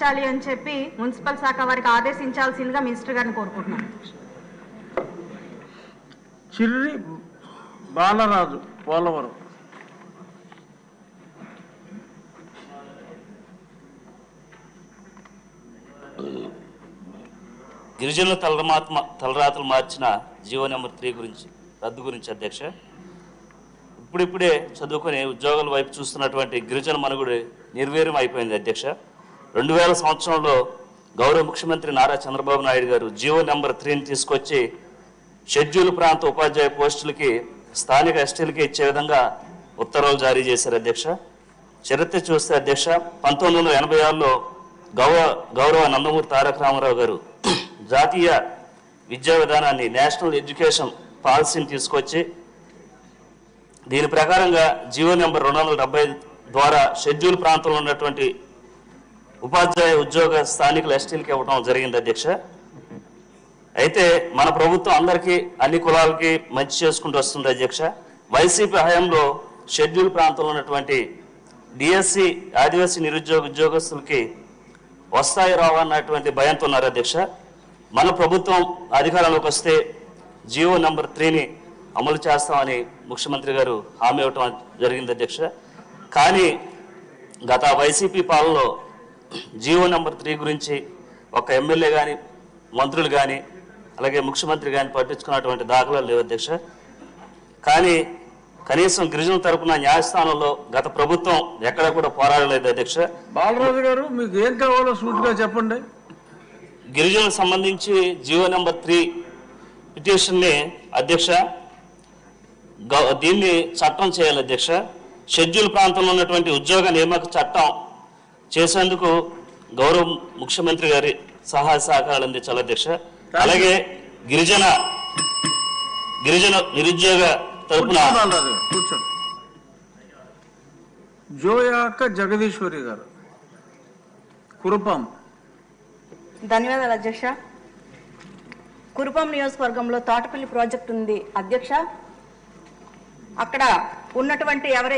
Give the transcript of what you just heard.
అని చెప్పి మున్సిపల్ శాఖ వారికి ఆదేశించాల్సిందిగా మినిస్టర్ గారిని కోరుకుంటున్నాను. చిర్రి బాలరాజు పోలవరం. గిరిజనుల తలరాతలు మార్చిన జీవో నెంబర్ 3 గురించి రద్దు గురించి అధ్యక్ష, ఇప్పుడిప్పుడే చదువుకుని ఉద్యోగాల వైపు చూస్తున్నటువంటి గిరిజన మనుగుడు నిర్వీర్యం అయిపోయింది అధ్యక్ష. 2000 సంవత్సరంలో గౌరవ ముఖ్యమంత్రి నారా చంద్రబాబు నాయుడు గారు జీవో నెంబర్ 3ని తీసుకొచ్చి షెడ్యూల్ ప్రాంత ఉపాధ్యాయ పోస్టులకి స్థానిక ఎస్టీలకి ఇచ్చే విధంగా ఉత్తర్వులు జారీ చేశారు అధ్యక్ష. చరిత్ర చూస్తే అధ్యక్ష, 1986లో గౌరవ నందమూరి తారక రామారావు గారు జాతీయ విద్యా విధానాన్ని నేషనల్ ఎడ్యుకేషన్ పాలసీని తీసుకొచ్చి దీని ప్రకారంగా జీవో నెంబర్ 270 ద్వారా షెడ్యూల్ ప్రాంతంలో ఉన్నటువంటి ఉపాధ్యాయ ఉద్యోగ స్థానికుల ఎస్టీలకి ఇవ్వడం జరిగింది అధ్యక్ష. అయితే మన ప్రభుత్వం అందరికీ అన్ని కులాలకి మంచి చేసుకుంటూ వస్తుంది అధ్యక్ష. వైసీపీ హయాంలో షెడ్యూల్ ప్రాంతంలో ఉన్నటువంటి డిఎస్సి ఆదివాసీ నిరుద్యోగ ఉద్యోగస్తులకి వస్తాయి రావన్నటువంటి భయంతో ఉన్నారు అధ్యక్ష. మన ప్రభుత్వం అధికారంలోకి వస్తే జీవో నెంబర్ 3ని అమలు చేస్తామని ముఖ్యమంత్రి గారు హామీ ఇవ్వటం జరిగింది అధ్యక్ష. కానీ గత వైసీపీ పాలనలో జీవో నెంబర్ 3 గురించి ఒక ఎమ్మెల్యే కానీ మంత్రులు కానీ అలాగే ముఖ్యమంత్రి కానీ పట్టించుకున్నటువంటి దాఖలాలు లేవు అధ్యక్ష. కానీ కనీసం గిరిజనుల తరపున న్యాయస్థానంలో గత ప్రభుత్వం ఎక్కడ కూడా పోరాడలేదు అధ్యక్ష. బాలరాజు గారు, మీకు ఏం కావాలో సూటిగా చెప్పండి. గిరిజనులకు సంబంధించి జీవో నెంబర్ 3 పిటిషన్ని అధ్యక్ష దీన్ని చట్టం చేయాలి అధ్యక్ష. షెడ్యూల్ ప్రాంతంలో ఉన్నటువంటి ఉద్యోగ నియామక చట్టం చేసేందుకు గౌరవ ముఖ్యమంత్రి గారి సహాయ సహకారాలు అందించాలి అధ్యక్ష. అలాగే గిరిజన నిరుద్యోగ తరపున కూర్చోండి. జోయాక జగదీశ్వరి గారు, కురుపాం. ధన్యవాదాలు అధ్యక్ష. కురుపాం నియోజకవర్గంలో తోటపల్లి ప్రాజెక్టు ఉంది అధ్యక్ష. అక్కడ ఉన్నటువంటి ఎవరైతే